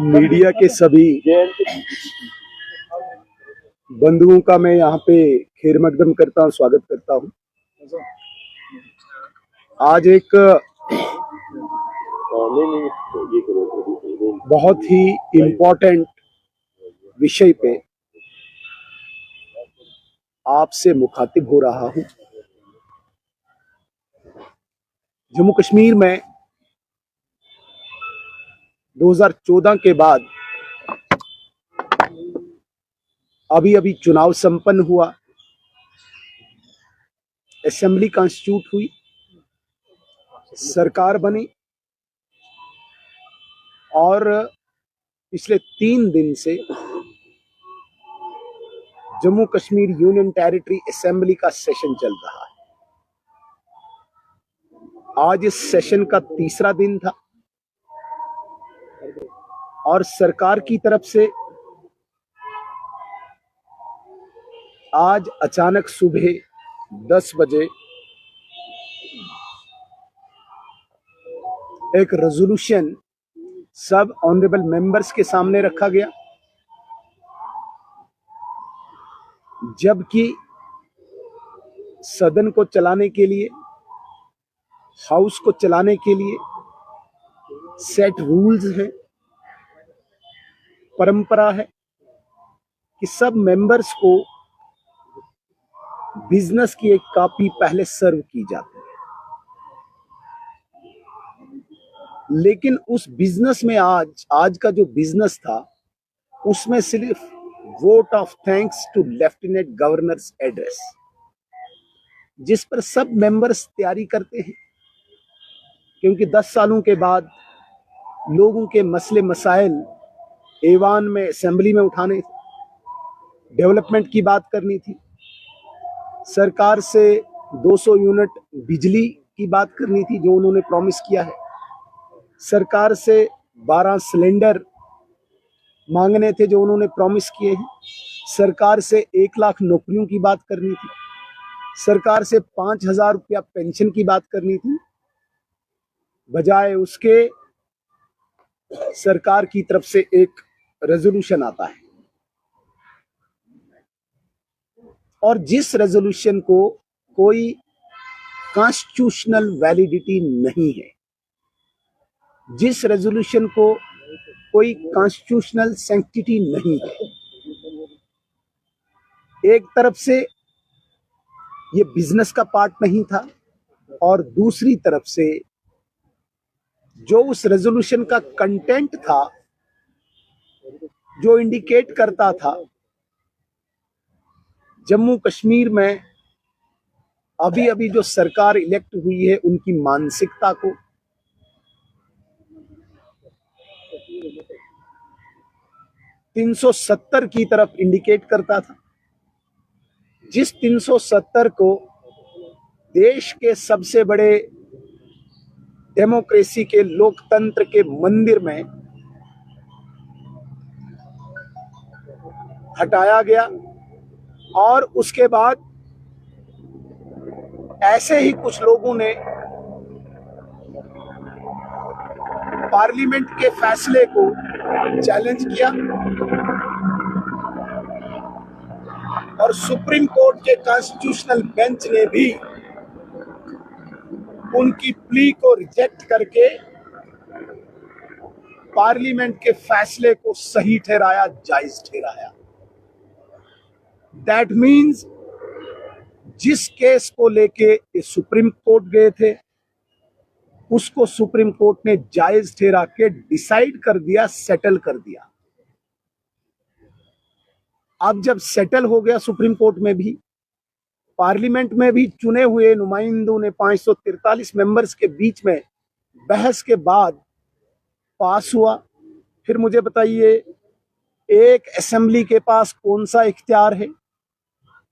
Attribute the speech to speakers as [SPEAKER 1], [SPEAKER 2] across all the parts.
[SPEAKER 1] Media के सभी बंधुओं का मैं यहाँ पे खैर मकदम करता हूँ, स्वागत करता हूँ। आज एक बहुत ही इम्पोर्टेंट विषय पे आपसे मुखातिब हो रहा हूँ। जम्मू कश्मीर में 2014 के बाद अभी चुनाव संपन्न हुआ, असेंबली कॉन्स्टिट्यूट हुई, सरकार बनी और पिछले 3 दिन से Jammu Kashmir union territory assembly का सेशन चल रहा है। आज इस सेशन का तीसरा दिन था और सरकार की तरफ से आज अचानक सुबह 10 बजे एक रेजोल्यूशन सब ऑनरेबल मेंबर्स के सामने रखा गया, जबकि सदन को चलाने के लिए, हाउस को चलाने के लिए सेट रूल्स हैं, परंपरा है कि सब मेंबर्स को बिजनेस की एक कॉपी पहले सर्व की जाती है। लेकिन उस बिजनेस में आज का जो बिजनेस था उसमें सिर्फ vote of thanks to lieutenant governor's address, जिस पर सब मेंबर्स तैयारी करते हैं, क्योंकि 10 सालों के बाद लोगों के मसले मसाइल ऐवान में, असेंबली में उठाने थे, डेवलपमेंट की बात करनी थी, सरकार से 200 यूनिट बिजली की बात करनी थी जो उन्होंने प्रॉमिस किया है, सरकार से 12 सिलेंडर मांगने थे जो उन्होंने प्रॉमिस किए हैं, सरकार से 1 लाख नौकरियों की बात करनी थी, सरकार से 5,000 रुपया पेंशन की बात करनी थी। बजाय उसके सरकार की तरफ से एक रेजोल्यूशन आता है और जिस रेजोल्यूशन को कोई कॉन्स्टिट्यूशनल वैलिडिटी नहीं है, जिस रेजोल्यूशन को कोई कॉन्स्टिट्यूशनल सैंक्टिटी नहीं है, एक तरफ से ये बिजनेस का पार्ट नहीं था और दूसरी तरफ से जो उस रेजोल्यूशन का कंटेंट था, जो इंडिकेट करता था जम्मू कश्मीर में अभी जो सरकार इलेक्ट हुई है उनकी मानसिकता को, 370 की तरफ इंडिकेट करता था, जिस 370 को देश के सबसे बड़े डेमोक्रेसी के, लोकतंत्र के मंदिर में हटाया गया और उसके बाद ऐसे ही कुछ लोगों ने पार्लियामेंट के फैसले को चैलेंज किया और सुप्रीम कोर्ट के कॉन्स्टिट्यूशनल बेंच ने भी उनकी प्ली को रिजेक्ट करके पार्लियामेंट के फैसले को सही ठहराया, जायज ठहराया। दैट मीन्स जिस केस को लेके ये सुप्रीम कोर्ट गए थे उसको सुप्रीम कोर्ट ने जायज ठहरा के डिसाइड कर दिया, सेटल कर दिया। अब जब सेटल हो गया सुप्रीम कोर्ट में भी, पार्लियामेंट में भी चुने हुए नुमाइंदों ने 543 मेंबर्स के बीच में बहस के बाद पास हुआ, फिर मुझे बताइए एक असेंबली के पास कौन सा इख्तियार है,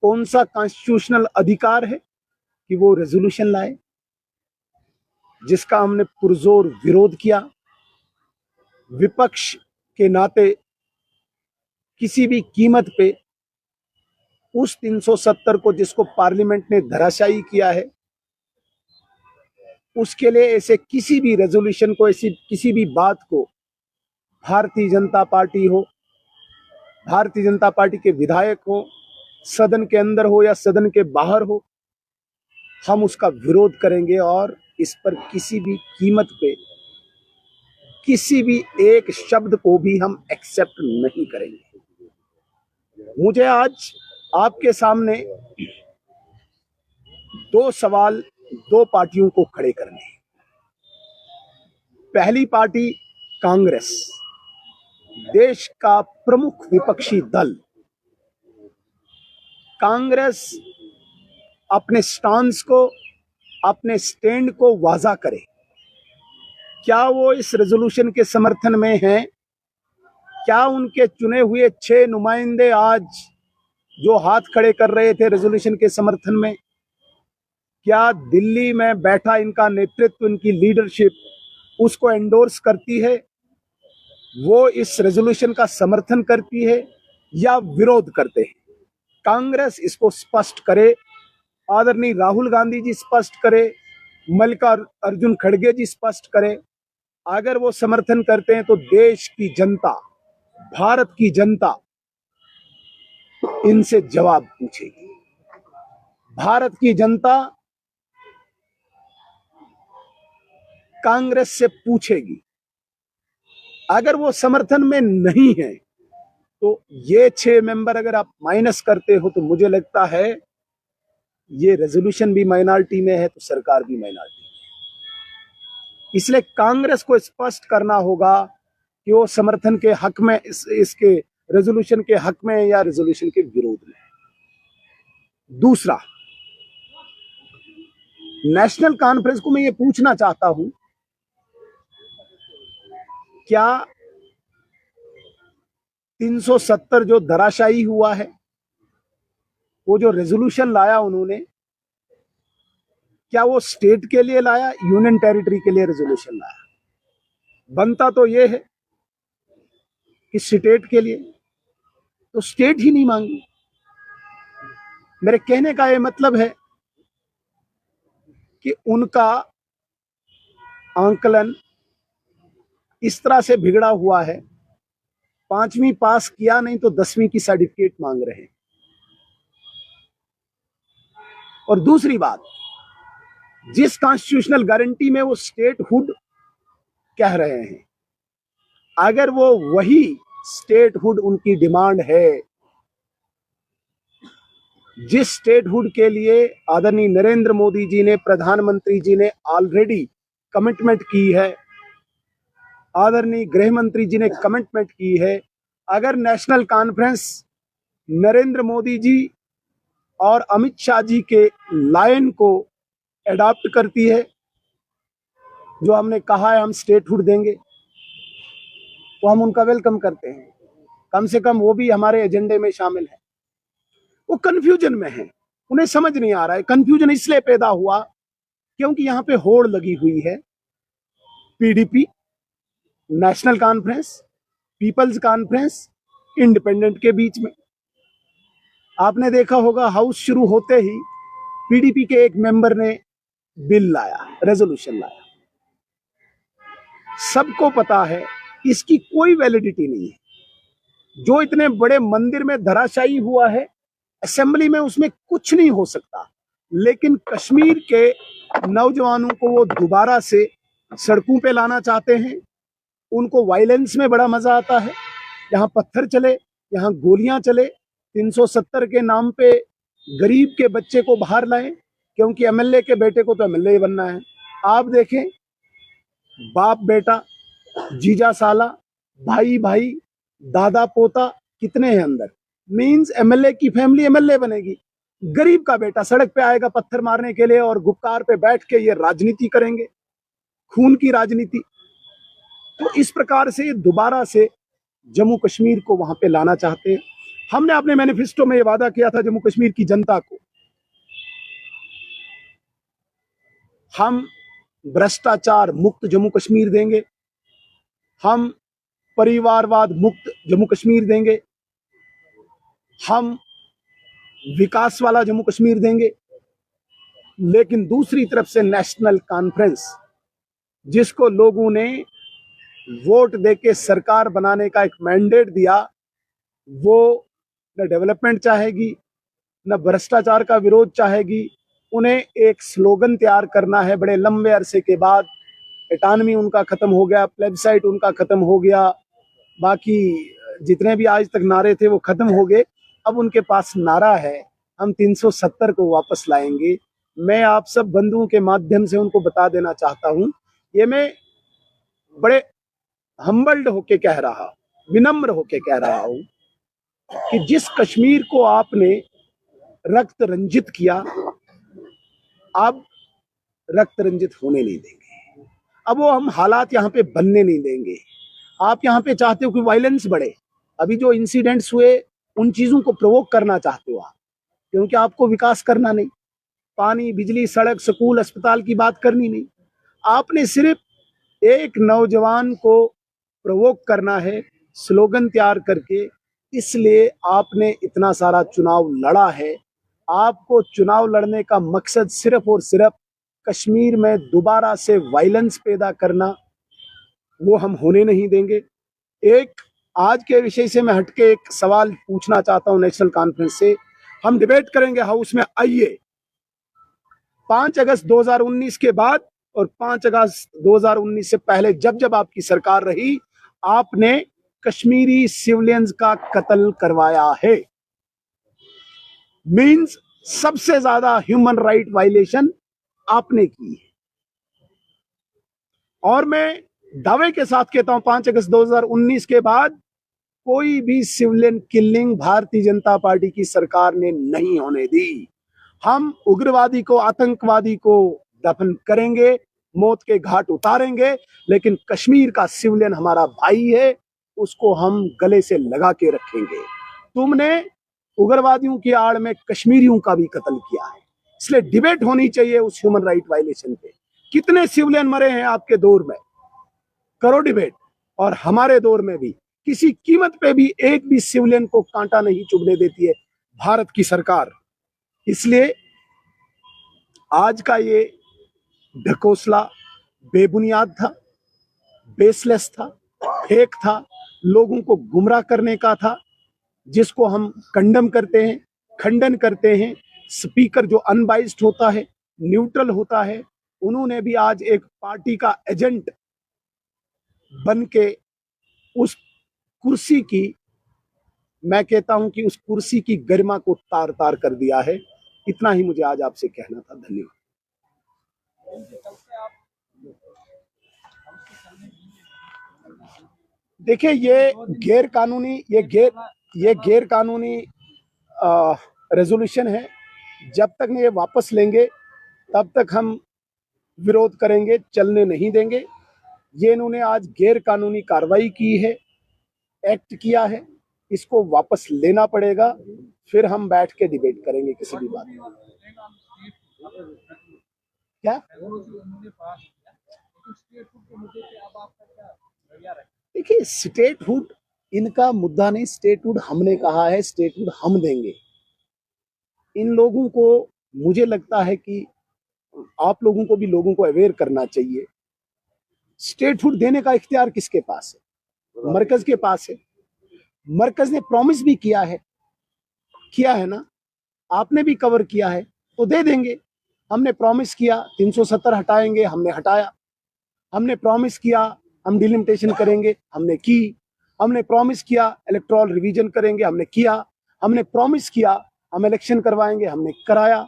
[SPEAKER 1] कौन सा कॉन्स्टिट्यूशनल अधिकार है कि वो रेजोल्यूशन लाए, जिसका हमने पुरजोर विरोध किया। विपक्ष के नाते किसी भी कीमत पे उस 370 को, जिसको पार्लियामेंट ने धराशायी किया है, उसके लिए ऐसे किसी भी रेजोल्यूशन को, ऐसी किसी भी बात को भारतीय जनता पार्टी हो, भारतीय जनता पार्टी के विधायक हो, सदन के अंदर हो या सदन के बाहर हो, हम उसका विरोध करेंगे और इस पर किसी भी कीमत पे किसी भी एक शब्द को भी हम एक्सेप्ट नहीं करेंगे। मुझे आज आपके सामने दो सवाल दो पार्टियों को खड़े करने हैं। पहली पार्टी कांग्रेस, देश का प्रमुख विपक्षी दल। कांग्रेस अपने स्टांस को, अपने स्टैंड को वाज़ा करे। क्या वो इस रेजोल्यूशन के समर्थन में हैं? क्या उनके चुने हुए 6 नुमाइंदे आज जो हाथ खड़े कर रहे थे रेजोल्यूशन के समर्थन में, क्या दिल्ली में बैठा इनका नेतृत्व, इनकी लीडरशिप उसको एंडोर्स करती है? वो इस रेजोल्यूशन का समर्थन करती है या विरोध करते हैं? कांग्रेस इसको स्पष्ट करे, आदरणीय राहुल गांधी जी स्पष्ट करे, मल्लिकार्जुन खड़गे जी स्पष्ट करे। अगर वो समर्थन करते हैं तो देश की जनता, भारत की जनता इनसे जवाब पूछेगी। भारत की जनता कांग्रेस से पूछेगी। अगर वो समर्थन में नहीं है तो ये 6 मेंबर अगर आप माइनस करते हो तो मुझे लगता है ये रेजोल्यूशन भी माइनॉरिटी में है तो सरकार भी माइनॉरिटी में है। इसलिए कांग्रेस को स्पष्ट करना होगा कि वो समर्थन के हक में, इसके रेजोल्यूशन के हक में या रेजोल्यूशन के विरोध में। दूसरा, नेशनल कॉन्फ्रेंस को मैं ये पूछना चाहता हूं, क्या 370 जो धराशायी हुआ है, वो जो रेजोल्यूशन लाया उन्होंने, क्या वो स्टेट के लिए लाया, यूनियन टेरिटरी के लिए रेजोल्यूशन लाया? बनता तो ये है कि स्टेट के लिए, तो स्टेट ही नहीं मांगी। मेरे कहने का ये मतलब है कि उनका आंकलन इस तरह से बिगड़ा हुआ है, 5वीं पास किया नहीं तो 10वीं की सर्टिफिकेट मांग रहे हैं। और दूसरी बात, जिस कॉन्स्टिट्यूशनल गारंटी में वो स्टेटहुड कह रहे हैं, अगर वो वही स्टेटहुड उनकी डिमांड है, जिस स्टेटहुड के लिए आदरणीय नरेंद्र मोदी जी ने, प्रधानमंत्री जी ने ऑलरेडी कमिटमेंट की है, आदरणीय गृह मंत्री जी ने कमिटमेंट की है, अगर नेशनल कॉन्फ्रेंस नरेंद्र मोदी जी और अमित शाह जी के लाइन को एडॉप्ट करती है, जो हमने कहा है हम स्टेटहुड देंगे, तो हम उनका वेलकम करते हैं। कम से कम वो भी हमारे एजेंडे में शामिल है। वो कंफ्यूजन में है, उन्हें समझ नहीं आ रहा है। कंफ्यूजन इसलिए पैदा हुआ क्योंकि यहाँ पे होड़ लगी हुई है PDP, national conference, people's conference, independent के बीच में। आपने देखा होगा हाउस शुरू होते ही पीडीपी के एक मेंबर ने बिल लाया, रेजोल्यूशन लाया। सबको पता है इसकी कोई वैलिडिटी नहीं है। जो इतने बड़े मंदिर में धराशायी हुआ है, असेंबली में उसमें कुछ नहीं हो सकता, लेकिन कश्मीर के नौजवानों को वो दोबारा से सड़कों पे लाना चाहते हैं। उनको वायलेंस में बड़ा मजा आता है, यहाँ पत्थर चले, यहाँ गोलियां चले, 370 के नाम पे गरीब के बच्चे को बाहर लाएं, क्योंकि एमएलए के बेटे को तो एमएलए ही बनना है। आप देखें, बाप बेटा, जीजा साला, भाई भाई, दादा पोता कितने हैं अंदर। मींस एमएलए की फैमिली एमएलए बनेगी, गरीब का बेटा सड़क पे आएगा पत्थर मारने के लिए और गुप्कार पे बैठ के ये राजनीति करेंगे, खून की राजनीति। तो इस प्रकार से दोबारा से जम्मू कश्मीर को वहां पे लाना चाहते हैं। हमने अपने मैनिफेस्टो में ये वादा किया था जम्मू कश्मीर की जनता को, हम भ्रष्टाचार मुक्त जम्मू कश्मीर देंगे, हम परिवारवाद मुक्त जम्मू कश्मीर देंगे, हम विकास वाला जम्मू कश्मीर देंगे। लेकिन दूसरी तरफ से नेशनल कॉन्फ्रेंस, जिसको लोगों ने वोट देके सरकार बनाने का एक मैंडेट दिया, वो न डेवलपमेंट चाहेगी, न भ्रष्टाचार का विरोध चाहेगी। उन्हें एक स्लोगन तैयार करना है। बड़े लंबे अरसे के बाद एटानमी उनका खत्म हो गया, प्लेबसाइट उनका खत्म हो गया, बाकी जितने भी आज तक नारे थे वो खत्म हो गए। अब उनके पास नारा है, हम 370 को वापस लाएंगे। मैं आप सब बंधुओं के माध्यम से उनको बता देना चाहता हूं, ये मैं बड़े हम्बल्ड होके कह रहा, विनम्र होके कह रहा हूं कि जिस कश्मीर को आपने रक्त रंजित किया, अब रक्त रंजित होने नहीं देंगे। अब वो हम हालात यहाँ पे बनने नहीं देंगे। आप यहाँ पे चाहते हो कि वायलेंस बढ़े, अभी जो इंसिडेंट्स हुए उन चीजों को प्रोवोक करना चाहते हो आप, क्योंकि आपको विकास करना नहीं, पानी, बिजली, सड़क, स्कूल, अस्पताल की बात करनी नहीं। आपने सिर्फ एक नौजवान को प्रोवोक करना है स्लोगन तैयार करके, इसलिए आपने इतना सारा चुनाव लड़ा है। आपको चुनाव लड़ने का मकसद सिर्फ और सिर्फ कश्मीर में दोबारा से वायलेंस पैदा करना, वो हम होने नहीं देंगे। एक आज के विषय से मैं हटके एक सवाल पूछना चाहता हूं नेशनल कॉन्फ्रेंस से। हम डिबेट करेंगे हाउस में, आइए 5 अगस्त 2019 के बाद और 5 अगस्त 2019 से पहले जब जब आपकी सरकार रही, आपने कश्मीरी सिविलियंस का कत्ल करवाया है। मींस सबसे ज्यादा ह्यूमन राइट वायलेशन आपने की है। और मैं दावे के साथ कहता हूं 5 अगस्त 2019 के बाद कोई भी civilian killing Bharatiya Janata party की सरकार ने नहीं होने दी। हम उग्रवादी को, आतंकवादी को दफन करेंगे, मौत के घाट उतारेंगे, लेकिन कश्मीर का सिविलियन हमारा भाई है, उसको हम गले से लगा के रखेंगे। तुमने उग्रवादियों की आड़ में कश्मीरियों का भी कत्ल किया है, इसलिए डिबेट होनी चाहिए उस ह्यूमन राइट वायलेशन पे। कितने सिविलियन मरे हैं आपके दौर में, करो डिबेट। और हमारे दौर में भी किसी कीमत पे भी एक भी सिविलियन को कांटा नहीं चुभने देती है भारत की सरकार। इसलिए आज का ये ढकोसला बेबुनियाद था, बेसलेस था, फेक था, लोगों को गुमराह करने का था, जिसको हम कंडम करते हैं, खंडन करते हैं। स्पीकर जो अनबाइस्ड होता है, न्यूट्रल होता है, उन्होंने भी आज एक पार्टी का एजेंट बन के उस कुर्सी की, मैं कहता हूं कि उस कुर्सी की गरिमा को तार तार कर दिया है। इतना ही मुझे आज आपसे कहना था। धन्यवाद। देखिए, ये गैर कानूनी रेजोल्यूशन है। जब तक ये वापस लेंगे तब तक हम विरोध करेंगे, चलने नहीं देंगे। ये इन्होंने आज गैर कानूनी कार्रवाई की है, एक्ट किया है, इसको वापस लेना पड़ेगा, फिर हम बैठ के डिबेट करेंगे किसी भी बात पर। क्या देखिए, स्टेटहुड इनका मुद्दा नहीं, स्टेटहुड हमने कहा है, स्टेटहुड हम देंगे। इन लोगों को, मुझे लगता है कि आप लोगों को भी लोगों को अवेयर करना चाहिए। स्टेटहुड देने का इख्तियार किसके पास है? मरकज के पास है। मरकज ने प्रॉमिस भी किया है ना, आपने भी कवर किया है, तो दे देंगे। हमने प्रॉमिस किया 370 हटाएंगे, हमने हटाया। हमने प्रॉमिस किया हम डिलिमिटेशन करेंगे, हमने की। हमने प्रॉमिस किया इलेक्टोरल रिवीजन करेंगे, हमने किया। हमने प्रॉमिस किया हम इलेक्शन करवाएंगे, हमने कराया।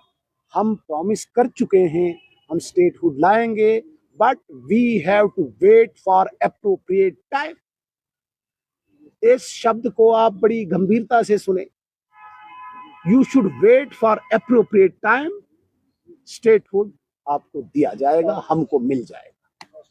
[SPEAKER 1] हम प्रॉमिस कर चुके हैं, हम स्टेटहुड लाएंगे, but we have to wait for appropriate time. इस शब्द को आप बड़ी गंभीरता से सुने। You should wait for appropriate time. Statehood आपको दिया जाएगा, हमको मिल जाएगा।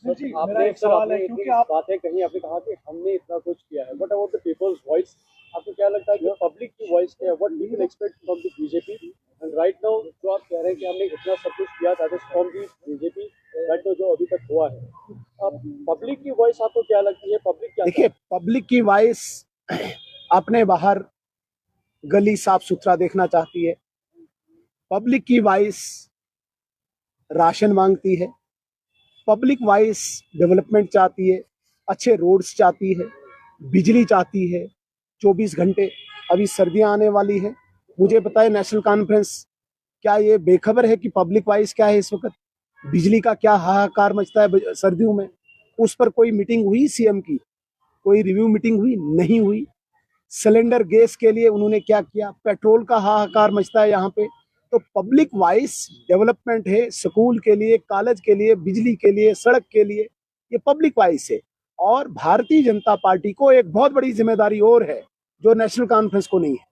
[SPEAKER 2] आपने क्योंकि आप बातें कही, आपने कहा कि हमने इतना कुछ किया है, but about the people's voice, आपको क्या लगता है कि पब्लिक की वॉइस क्या है? What we can expect from the BJP? And right now जो आप कह रहे हैं कि हमने इतना सब कुछ किया, that is from the BJP, right now जो अभी तक हुआ है, अब पब्लिक की वॉइस आपको क्या लगती है? पब्लिक क्या,
[SPEAKER 1] देखिए, पब्लिक की वॉइस अपने बाहर गली साफ सुथरा देखना चाहती है। पब्लिक की वॉइस राशन मांगती है, पब्लिक वाइज डेवलपमेंट चाहती है, अच्छे रोड्स चाहती है, बिजली चाहती है 24 घंटे। अभी सर्दियां आने वाली है, मुझे पता है नेशनल कॉन्फ्रेंस क्या ये बेखबर है कि पब्लिक वाइज क्या है इस वक्त, बिजली का क्या हाहाकार मचता है सर्दियों में। उस पर कोई मीटिंग हुई सीएम की, कोई रिव्यू मीटिंग हुई? नहीं हुई। सिलेंडर गैस के लिए उन्होंने क्या किया? पेट्रोल का हाहाकार मचता है यहाँ पे। तो पब्लिक वाइज डेवलपमेंट है, स्कूल के लिए, कॉलेज के लिए, बिजली के लिए, सड़क के लिए, ये पब्लिक वाइज है। और भारतीय जनता पार्टी को एक बहुत बड़ी जिम्मेदारी और है जो नेशनल कॉन्फ्रेंस को नहीं है।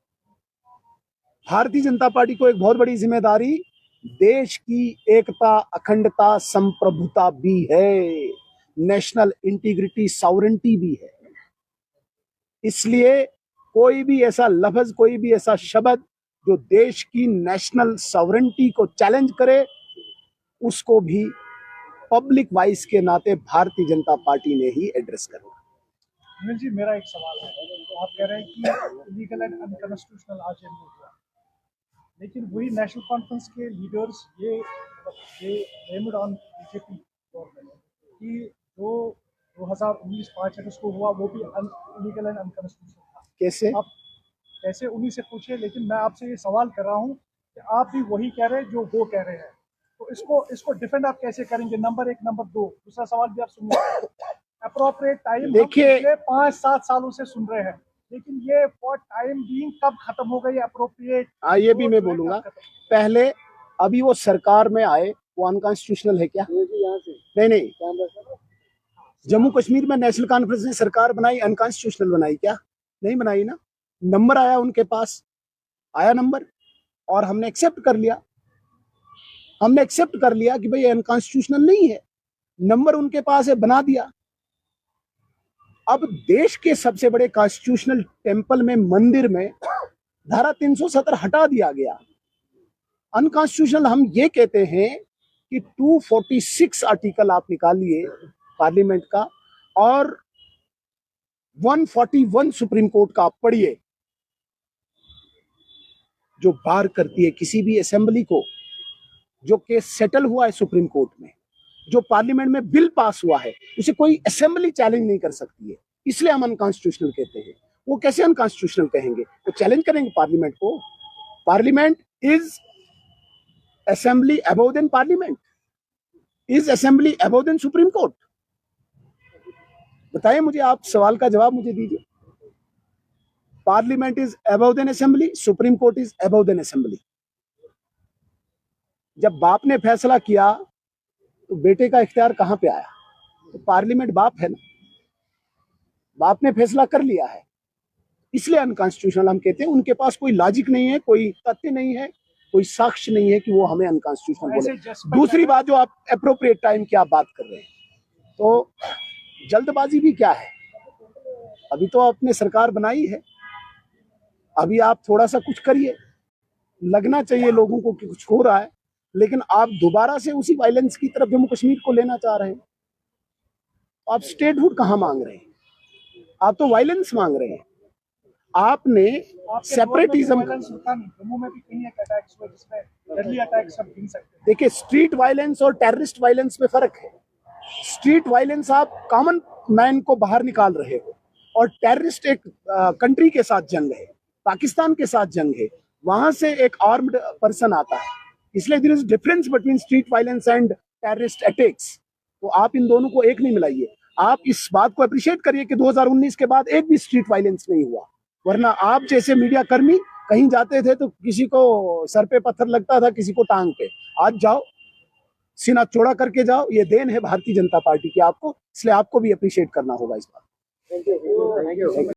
[SPEAKER 1] भारतीय जनता पार्टी को एक बहुत बड़ी जिम्मेदारी देश की एकता, अखंडता, संप्रभुता भी है, नेशनल इंटीग्रिटी, सॉवरेंटी भी है। इसलिए कोई भी ऐसा लफ्ज, कोई भी ऐसा शब्द जो देश की नेशनल सॉवरेंटी को चैलेंज करे, उसको भी पब्लिक वाइज के नाते भारतीय जनता पार्टी ने ही एड्रेस करना।
[SPEAKER 3] अनिल जी, मेरा एक सवाल है। तो आप कह रहे हैं कि इलीगल एंड अनकॉन्स्टिट्यूशनल आज ये नहीं हुआ, लेकिन वही नेशनल कॉन्फ्रेंस के लीडर्स ये ब्लेम्ड ऑन बीजेपी गवर्नमेंट कि जो 2019 5 अगस्त को हुआ वो भी इलीगल एंड अनकॉन्स्टिट्यूशनल था।
[SPEAKER 1] कैसे?
[SPEAKER 3] आप कैसे उन्हीं से पूछे, लेकिन मैं आपसे ये सवाल कर रहा हूँ कि आप भी वही कह रहे हैं जो वो कह रहे हैं, तो इसको डिफेंड आप कैसे करेंगे? नंबर एक। नंबर दो, दूसरा सवाल भी आप सुनिए। अप्रोप्रिएट टाइम
[SPEAKER 1] देखिए,
[SPEAKER 3] 5-7 सालों से सुन रहे हैं, लेकिन ये फॉर टाइम बीइंग कब खत्म हो गई अप्रोप्रिएट?
[SPEAKER 1] हाँ, ये भी मैं बोलूंगा। पहले अभी वो सरकार में आए, वो अनकॉन्स्टिट्यूशनल है क्या? नहीं। जम्मू कश्मीर में नेशनल कॉन्फ्रेंस ने सरकार बनाई, अनकॉन्स्टिट्यूशनल बनाई क्या? नहीं बनाई ना। नंबर आया उनके पास, आया नंबर, और हमने एक्सेप्ट कर लिया। हमने एक्सेप्ट कर लिया कि भाई अनकॉन्स्टिट्यूशनल नहीं है, नंबर उनके पास है, बना दिया। अब देश के सबसे बड़े कॉन्स्टिट्यूशनल टेम्पल में, मंदिर में धारा 370 हटा दिया गया। अनकॉन्स्टिट्यूशनल हम ये कहते हैं कि 246 आर्टिकल आप निकालिए पार्लियामेंट का, और 141 सुप्रीम कोर्ट का आप पढ़िए, जो बार करती है किसी भी असेंबली को, जो केस सेटल हुआ है सुप्रीम कोर्ट में, जो पार्लियामेंट में बिल पास हुआ है, उसे कोई असेंबली चैलेंज नहीं कर सकती है। इसलिए हम अनकॉन्स्टिट्यूशनल कहते हैं। वो कैसे अनकॉन्स्टिट्यूशनल कहेंगे? वो चैलेंज करेंगे पार्लियामेंट को। Parliament is assembly above than parliament, is assembly above than supreme court. बताइए मुझे, आप सवाल का जवाब मुझे दीजिए। Parliament is above than assembly, supreme court is above than assembly. जब बाप ने फैसला किया तो बेटे का इख्तियार कहां पे आया? तो पार्लियामेंट बाप है ना, बाप ने फैसला कर लिया है, इसलिए अनकॉन्स्टिट्यूशनल हम कहते हैं। उनके पास कोई लॉजिक नहीं है, कोई तथ्य नहीं है, कोई साक्ष्य नहीं है कि वो हमें अनकॉन्स्टिट्यूशनल बोले। दूसरी बात, जो आप एप्रोप्रिएट टाइम की आप बात कर रहे हैं, तो जल्दबाजी भी क्या है? अभी तो आपने सरकार बनाई है, अभी आप थोड़ा सा कुछ करिए, लगना चाहिए लोगों को कि कुछ हो रहा है, लेकिन आप दोबारा से उसी वायलेंस की तरफ जम्मू कश्मीर को लेना चाह रहे हैं। आप स्टेटहुड कहां मांग रहे हैं? आप तो वायलेंस मांग रहे हैं। आपने सेपरेटिज्म,
[SPEAKER 3] जम्मू में भी कहीं एक अटैक्स हुए जिसमें डेडली अटैक्स सब गिन सकते हैं।
[SPEAKER 1] देखिए, स्ट्रीट वायलेंस और टेररिस्ट वायलेंस में फर्क है। स्ट्रीट वायलेंस आप कॉमन मैन को बाहर निकाल रहे हो, और टेररिस्ट एक कंट्री के साथ जंग है, पाकिस्तान के साथ जंग है, वहां से एक आर्म्ड पर्सन आता है। इसलिए there is difference between street violence and terrorist attacks. तो आप इन दोनों को एक नहीं मिलाइए। आप इस बात को अप्रिशिएट करिए कि 2019 के बाद एक भी स्ट्रीट वायलेंस नहीं हुआ, वरना आप जैसे मीडिया कर्मी कहीं जाते थे तो किसी को सर पे पत्थर लगता था, किसी को टांग पे। आज जाओ, सीना चौड़ा करके जाओ। ये देन है भारतीय जनता पार्टी की आपको, इसलिए आपको भी अप्रिशिएट करना होगा इस बात।
[SPEAKER 2] Thank you.